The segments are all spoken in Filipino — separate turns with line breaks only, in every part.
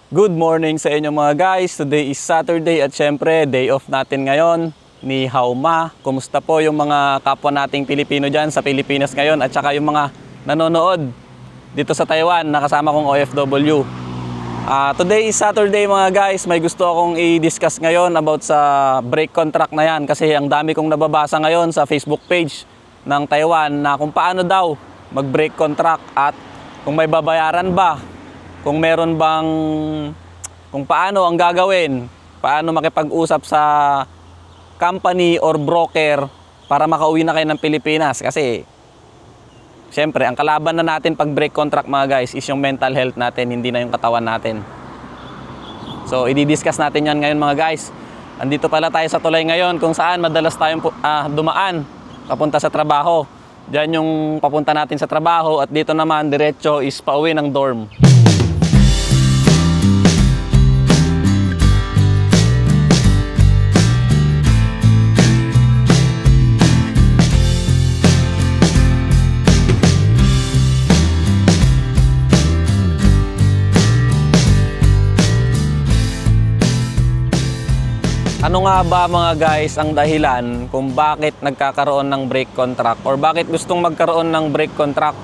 Good morning sa inyo mga guys. Today is Saturday at syempre day off natin ngayon. Ni hao ma. Kumusta po yung mga kapwa nating Pilipino dyan sa Pilipinas ngayon at saka yung mga nanonood dito sa Taiwan na kasama kong OFW. Today is Saturday mga guys. May gusto akong i-discuss ngayon about sa break contract na yan kasi ang dami kong nababasa ngayon sa Facebook page ng Taiwan na kung paano daw mag-break contract at kung may babayaran ba. Kung meron bang, kung paano ang gagawin, paano makipag-usap sa company or broker para makauwi na kayo ng Pilipinas. Kasi, syempre, ang kalaban na natin pag break contract mga guys is yung mental health natin, hindi na yung katawan natin. So, i-discuss natin yan ngayon mga guys. Andito pala tayo sa tulay ngayon kung saan madalas tayong dumaan papunta sa trabaho. Diyan yung papunta natin sa trabaho at dito naman, diretso is pauwi ng dorm. Ano nga ba mga guys ang dahilan kung bakit nagkakaroon ng break contract or bakit gustong magkaroon ng break contract?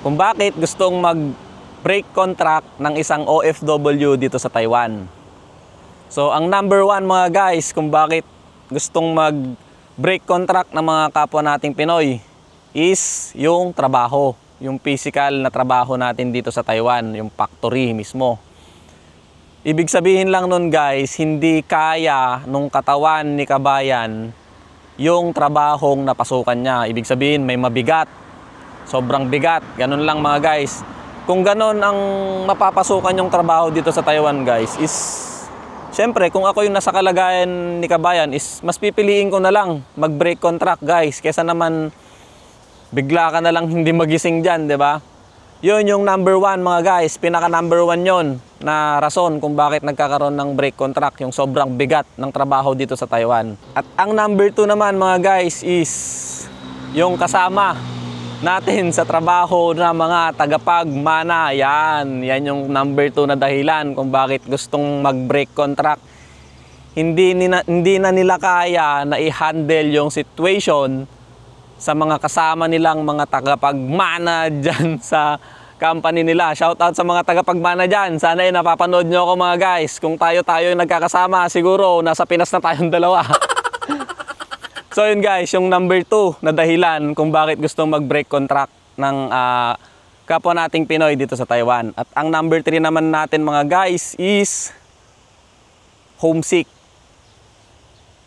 Kung bakit gustong mag-break contract ng isang OFW dito sa Taiwan. So ang number one mga guys kung bakit gustong mag-break contract ng mga kapwa nating Pinoy is yung trabaho, yung physical na trabaho natin dito sa Taiwan, yung factory mismo. Ibig sabihin lang nun guys, hindi kaya nung katawan ni kabayan yung trabahong napasukan niya. Ibig sabihin may mabigat, sobrang bigat, ganun lang mga guys. Kung ganun ang mapapasukan yung trabaho dito sa Taiwan guys is, syempre kung ako yung nasa kalagayan ni kabayan is mas pipiliin ko na lang mag-break contract guys. Kesa naman bigla ka na lang hindi magising dyan, di ba? Yun yung number one mga guys, pinaka number one yon na rason kung bakit nagkakaroon ng break contract, yung sobrang bigat ng trabaho dito sa Taiwan. At ang number two naman mga guys is yung kasama natin sa trabaho na mga tagapagmana. Yan yung number two na dahilan kung bakit gustong mag-break contract. Hindi na nila kaya na i-handle yung situation sa mga kasama nilang mga tagapagmana dyan sa company nila. Shout out sa mga tagapagmana dyan. Sana ay napapanood nyo ako mga guys. Kung tayo yung nagkakasama, siguro nasa Pinas na tayong dalawa. So yun guys, yung number 2 na dahilan kung bakit gustong mag-break contract ng kapwa nating Pinoy dito sa Taiwan. At ang number 3 naman natin mga guys is homesick.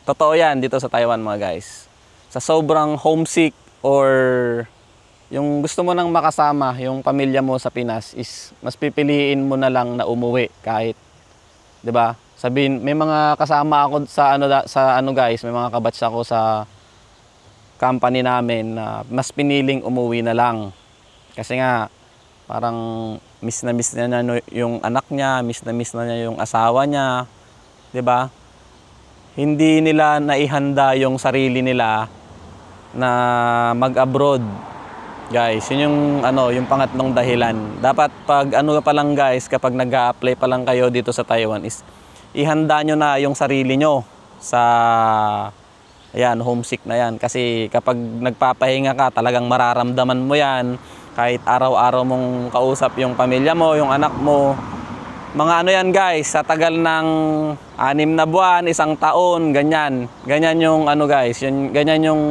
Totoo yan dito sa Taiwan mga guys. Sa sobrang homesick or yung gusto mo nang makasama yung pamilya mo sa Pinas is mas pipiliin mo na lang na umuwi kahit, 'di ba? Sabihin, may mga kasama ako sa ano guys, may mga kabatch ako sa company namin na mas piniling umuwi na lang. Kasi nga parang miss na niya yung anak niya, miss na niya yung asawa niya, 'di ba? Hindi nila naihanda yung sarili nila na mag-abroad. Guys, yun yung pangatlong dahilan. Dapat pag pa lang guys, kapag nag-a-apply pa lang kayo dito sa Taiwan is ihanda nyo na yung sarili nyo sa homesick na yan. Kasi kapag nagpapahinga ka, talagang mararamdaman mo yan. Kahit araw-araw mong kausap yung pamilya mo, yung anak mo. Mga yan guys, sa tagal ng 6 na buwan, 1 taon, ganyan. Ganyan yung guys, ganyan yung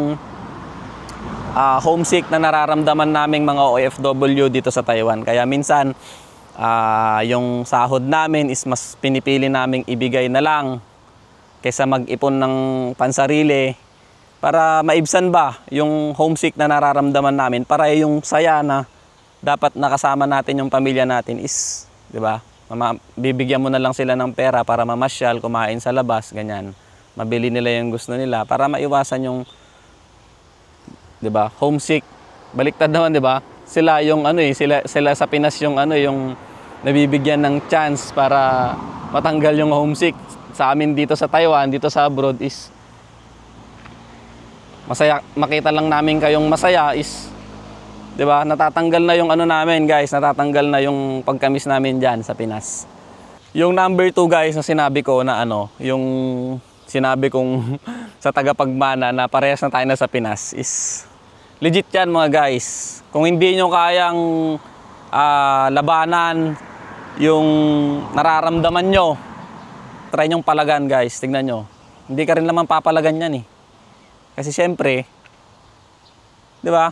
homesick na nararamdaman naming mga OFW dito sa Taiwan. Kaya minsan, yung sahod namin is mas pinipili naming ibigay na lang kaysa mag-ipon ng pansarili para maibsan ba yung homesick na nararamdaman namin, para yung saya na dapat nakasama natin yung pamilya natin is, di ba? Bibigyan mo na lang sila ng pera para mamasyal, kumain sa labas, ganyan. Mabili nila yung gusto nila para maiwasan yung, 'di ba? Homesick. Baliktad naman, 'di ba? Sila yung sila sa Pinas yung yung nabibigyan ng chance para matanggal yung homesick. Sa amin dito sa Taiwan, dito sa abroad is masaya, makita lang namin kayong masaya is 'Di ba? Natatanggal na yung ano namin, guys. Natatanggal na yung pagkamis namin diyan sa Pinas. Yung number 2, guys, na sinabi ko na ano, yung sinabi kong sa tagapagmana na parehas na tayo na sa Pinas is legit yan, mga guys. Kung hindi nyo kayang labanan yung nararamdaman nyo, try nyong palagan, guys. Tignan nyo. Hindi ka rin naman papalagan yan eh. Kasi syempre, 'di ba?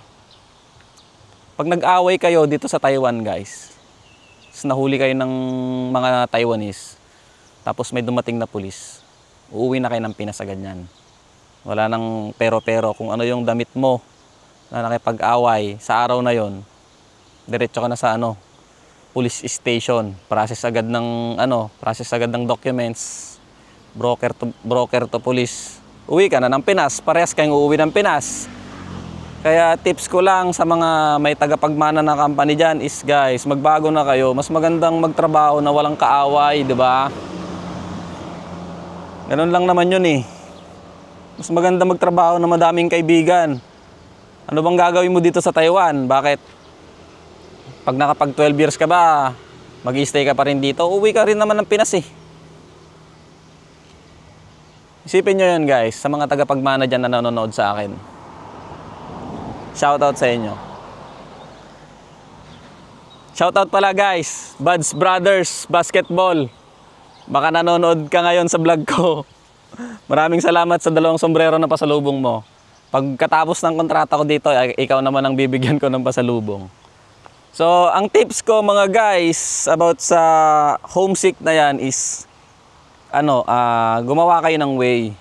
Pag nag-away kayo dito sa Taiwan, guys, nahuli kayo ng mga Taiwanese, tapos may dumating na pulis, uuwi na kayo ng Pinas agad yan. Wala nang pero-pero. Kung ano yung damit mo na nakipag-away sa araw na yon, diretso ka na sa ano, police station. Process agad ng documents. Broker to police. Uwi ka na ng Pinas. Parehas kayong uuwi ng Pinas. Kaya tips ko lang sa mga may tagapagmana na company dyan is, guys, magbago na kayo. Mas magandang magtrabaho na walang kaaway, di ba? Ganun lang naman yun eh. Mas maganda magtrabaho na madaming kaibigan. Ano bang gagawin mo dito sa Taiwan? Bakit? Pag nakapag 12 years ka ba, mag-i-stay ka pa rin dito, uwi ka rin naman ng Pinas eh. Isipin nyo yun, guys, sa mga tagapagmana dyan na nanonood sa akin. Shoutout sa inyo. Shoutout pala, guys, Buds Brothers Basketball. Baka nanonood ka ngayon sa vlog ko. Maraming salamat sa 2 sombrero na pasalubong mo. Pagkatapos ng kontrata ko dito, ikaw naman ang bibigyan ko ng pasalubong. So, ang tips ko, mga guys, about sa homesick na yan is gumawa kayo ng way.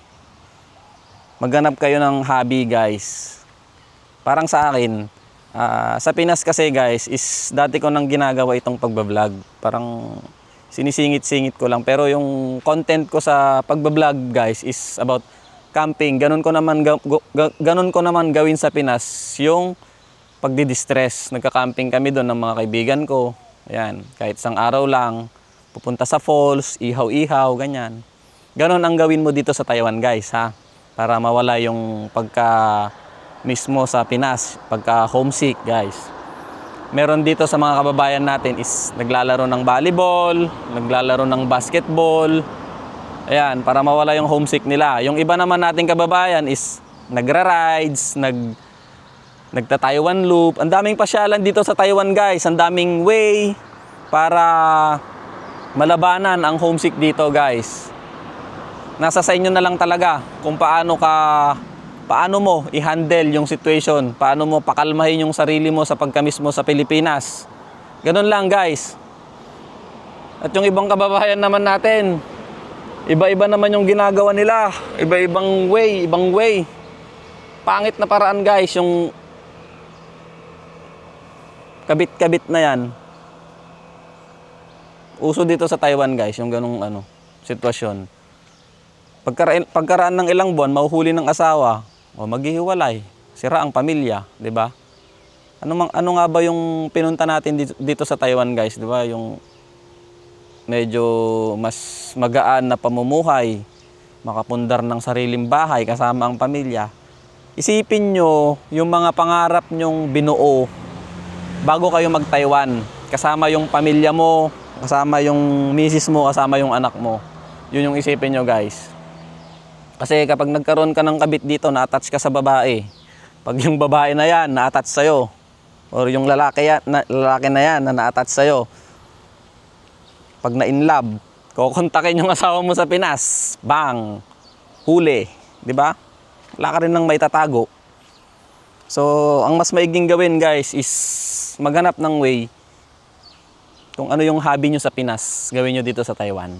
Maghanap kayo ng hobby, guys. Parang sa akin, sa Pinas kasi, guys, is dati ko nang ginagawa itong pagbablog. Parang sinisingit-singit ko lang. Pero yung content ko sa pagbablog, guys, is about camping. Ganun ko naman gawin sa Pinas yung pagdi-distress. Nagka-camping kami doon ng mga kaibigan ko. Ayan, kahit isang araw lang, pupunta sa falls, ihaw-ihaw, ganyan. Ganun ang gawin mo dito sa Taiwan, guys, ha? Para mawala yung mismo sa Pinas, pagka homesick, guys. Meron dito sa mga kababayan natin is naglalaro ng volleyball, naglalaro ng basketball. Ayan, para mawala yung homesick nila. Yung iba naman nating kababayan is nagra-rides, nagta-Taiwan loop. Ang daming pasyalan dito sa Taiwan, guys. Ang daming way para malabanan ang homesick dito, guys. Nasa sa inyo na lang talaga kung paano mo i-handle yung situation, paano mo pakalmahin yung sarili mo sa pagkamis mo sa Pilipinas. Ganun lang, guys. At yung ibang kababayan naman natin, iba-iba naman yung ginagawa nila, ibang way. Pangit na paraan, guys, yung kabit-kabit na yan. Uso dito sa Taiwan, guys, yung ganung sitwasyon. Pagkaraan ng ilang buwan, mahuhuli ng asawa, o maghihiwalay, sira ang pamilya, 'di ba? Ano nga ba yung pinunta natin dito sa Taiwan, guys, 'di ba? Yung medyo mas magaan na pamumuhay, makapundar ng sariling bahay kasama ang pamilya. Isipin nyo yung mga pangarap nyong binuo bago kayo mag-Taiwan. Kasama yung pamilya mo, kasama yung misis mo, kasama yung anak mo. Yun yung isipin nyo, guys. Kasi kapag nagkaroon ka ng kabit dito, na-attach ka sa babae. Pag yung babae na yan, na-attach sa'yo, or yung lalaki na yan, na na-attach sa'yo, pag na-inlove, kukontakin yung asawa mo sa Pinas, bang, huli, di ba? Wala ka rin nang maitatago. So, ang mas maiging gawin, guys, is maghanap ng way kung ano yung hobby nyo sa Pinas, gawin nyo dito sa Taiwan.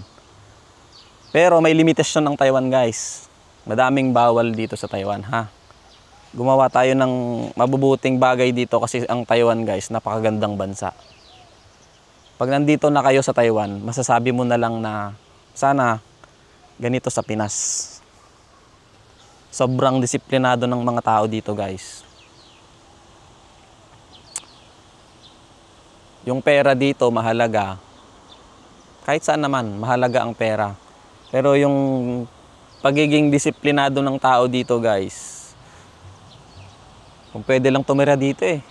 Pero may limitasyon ng Taiwan, guys. Madaming bawal dito sa Taiwan, ha? Gumawa tayo ng mabubuting bagay dito kasi ang Taiwan, guys, napakagandang bansa. Pag nandito na kayo sa Taiwan, masasabi mo na lang na sana ganito sa Pinas. Sobrang disiplinado ng mga tao dito, guys. Yung pera dito mahalaga. Kahit saan naman, mahalaga ang pera. Pero yung pagiging disiplinado ng tao dito, guys, kung pwede lang tumira dito eh.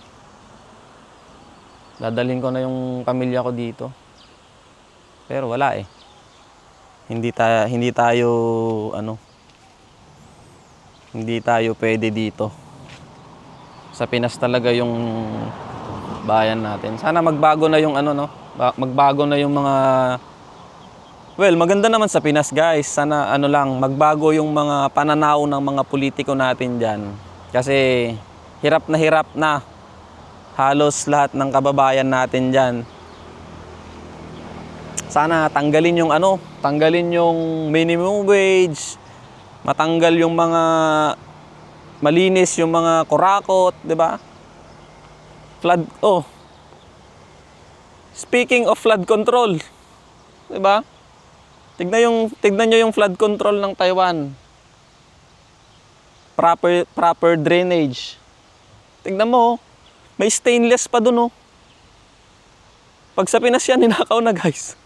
Dadalhin ko na yung pamilya ko dito. Pero wala eh. Hindi tayo ano, hindi tayo pwede dito. Sa Pinas talaga yung bayan natin. Sana magbago na yung ano, no? Magbago na yung mga... Well, maganda naman sa Pinas, guys. Sana ano lang, magbago yung mga pananaw ng mga politiko natin diyan. Kasi hirap na halos lahat ng kababayan natin diyan. Sana tanggalin yung ano, tanggalin yung minimum wage, matanggal yung mga malinis yung mga kurakot, 'di ba? Flood, oh. Speaking of flood control, 'di ba? Tignan niyo yung flood control ng Taiwan. Proper drainage. Tignan mo, may stainless pa dun, oh. Pag sa Pinas yan, ninakaw na, guys.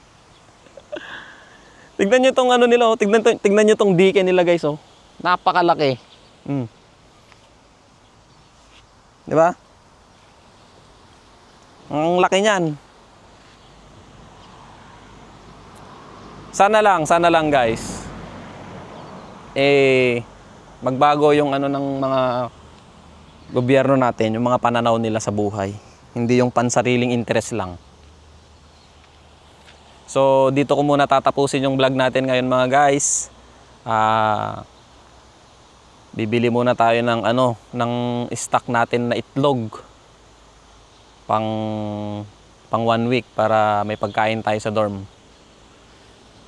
Tignan niyo tong ano nila, oh. Tignan niyo tong dike nila, guys, oh. Napakalaki. Di ba? Ang laki niyan. Sana lang, guys. Magbago yung ano ng mga gobyerno natin, yung mga pananaw nila sa buhay. Hindi yung pansariling interest lang. So, dito ko muna tatapusin yung vlog natin ngayon, mga guys. Bibili muna tayo ng ano, ng stock natin na itlog. Pang 1 week para may pagkain tayo sa dorm.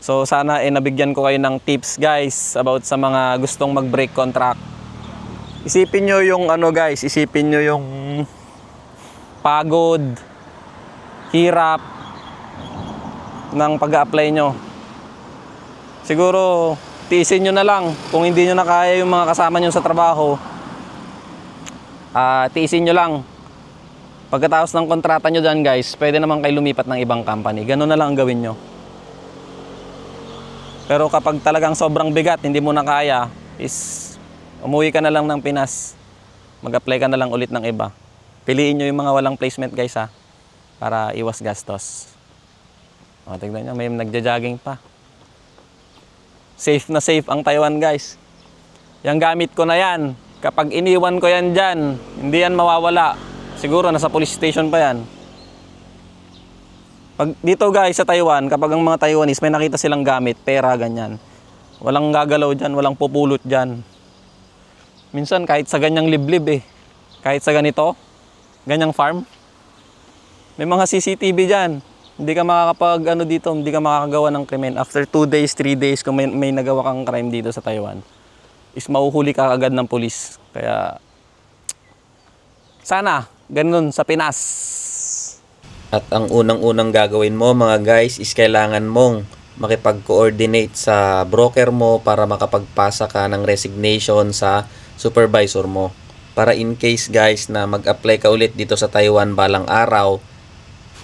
So, sana nabigyan ko kayo ng tips, guys, about sa mga gustong mag-break contract. Isipin nyo yung ano, guys, isipin nyo yung pagod, hirap ng pag-a-apply nyo. Siguro tiisin nyo na lang. Kung hindi nyo na kaya yung mga kasama nyo sa trabaho, tiisin nyo lang. Pagkatapos ng kontrata nyo dyan, guys, pwede naman kayo lumipat ng ibang company. Ganun na lang ang gawin nyo. Pero kapag talagang sobrang bigat, hindi mo na kaya, is umuwi ka na lang ng Pinas. Mag-apply ka na lang ulit ng iba. Piliin nyo yung mga walang placement, guys, ha, para iwas gastos. O, tignan nyo, may nagja-jogging pa. Safe na safe ang Taiwan, guys. Yung gamit ko na yan, kapag iniwan ko yan dyan, hindi yan mawawala. Siguro nasa police station pa yan. Pag dito, guys, sa Taiwan, kapag ang mga Taiwanese may nakita silang gamit, pera, ganyan, walang gagalaw dyan, walang pupulot dyan. Minsan kahit sa ganyang liblib kahit sa ganito, ganyang farm, may mga CCTV dyan. Hindi ka makakapag ano dito, hindi ka makakagawa ng krimen. After 2 days, 3 days, kung may nagawa kang crime dito sa Taiwan, is mauhuli ka agad ng pulis. Kaya sana ganun sa Pinas.
At ang unang-unang gagawin mo, mga guys, is kailangan mong makipag-coordinate sa broker mo para makapagpasa ka ng resignation sa supervisor mo. Para in case, guys, na mag-apply ka ulit dito sa Taiwan balang araw,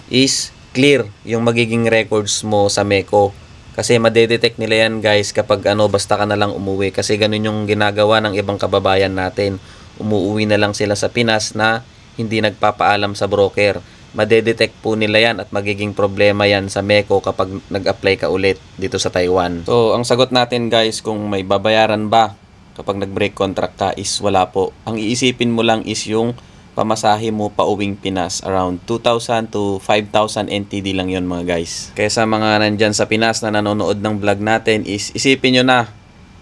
is clear yung magiging records mo sa MECO. Kasi madedetect nila yan, guys, kapag basta ka na lang umuwi. Kasi ganun yung ginagawa ng ibang kababayan natin. Umuwi na lang sila sa Pinas na hindi nagpapaalam sa broker. Madedetect po nila yan at magiging problema yan sa MECO kapag nag-apply ka ulit dito sa Taiwan. So, ang sagot natin, guys, kung may babayaran ba kapag nag-break contract ka, is wala po. Ang iisipin mo lang is yung pamasahe mo pa uwing Pinas. Around 2,000 to 5,000 NTD lang yon, mga guys. Kaya sa mga nandyan sa Pinas na nanonood ng vlog natin, is isipin nyo na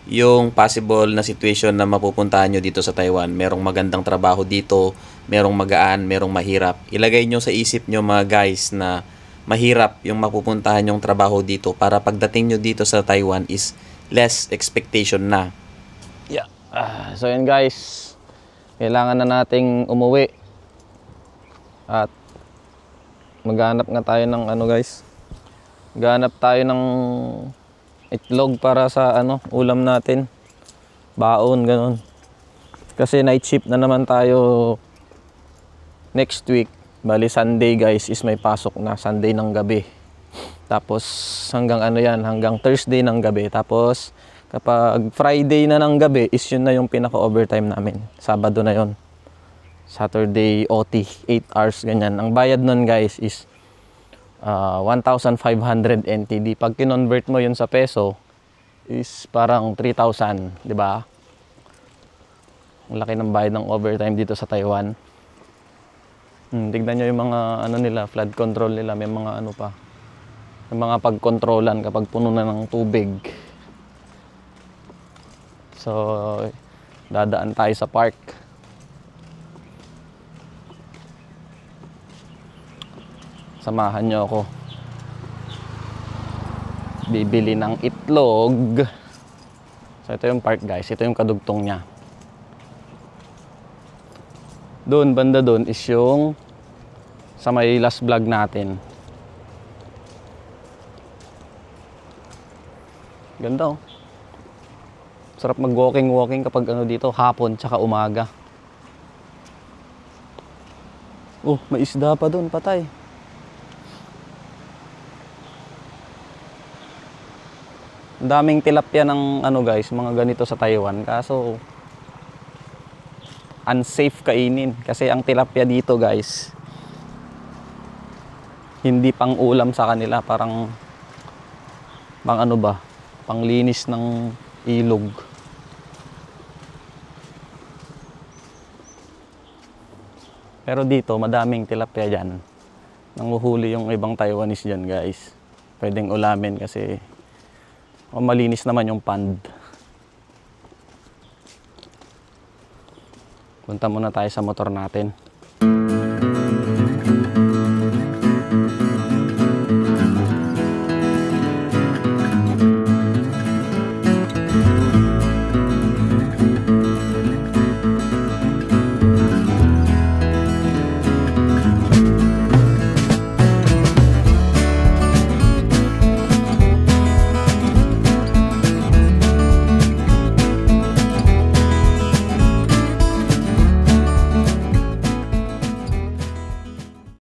yung possible na situation na mapupuntahan nyo dito sa Taiwan. Merong magandang trabaho dito, merong magaan, merong mahirap. Ilagay nyo sa isip nyo, mga guys, na mahirap yung mapupuntahan yung trabaho dito para pagdating nyo dito sa Taiwan is less expectation na.
Yeah. So yun, guys, kailangan na nating umuwi at maghanap nga tayo ng ano, guys, maghanap tayo ng itlog para sa ulam natin, baon, ganun. Kasi night shift na naman tayo next week. Bali Sunday, guys, is may pasok na, Sunday ng gabi. Tapos hanggang hanggang Thursday ng gabi. Tapos kapag Friday na ng gabi is yun na yung pinaka overtime namin. Sabado na yon. Saturday OT, 8 hours ganyan. Ang bayad nun guys is 1,500 NTD. Pag kinonvert mo yun sa peso is parang 3,000, di ba? Ang laki ng bayad ng overtime dito sa Taiwan. Tignan nyo yung mga ano nila, flood control nila, may mga ano pa. May mga pagkontrolan kapag puno na ng tubig. So, dadaan tayo sa park. Samahan nyo ako. Bibili ng itlog. So, ito yung park guys. Ito yung kadugtong niya. Doon, banda doon is yung sa may last vlog natin. Ganda oh. Sarap mag-walking kapag ano dito, hapon tsaka umaga. Oh, may isda pa doon, patay. Ang daming tilapia ng ano guys, mga ganito sa Taiwan. Kaso unsafe kainin kasi ang tilapia dito guys hindi pang ulam sa kanila, parang pang ano ba, panglinis ng ilog. Pero dito madaming tilapia dyan, nanguhuli yung ibang Taiwanese dyan guys, pwedeng ulamin kasi malinis naman yung pond. Punta muna tayo sa motor natin.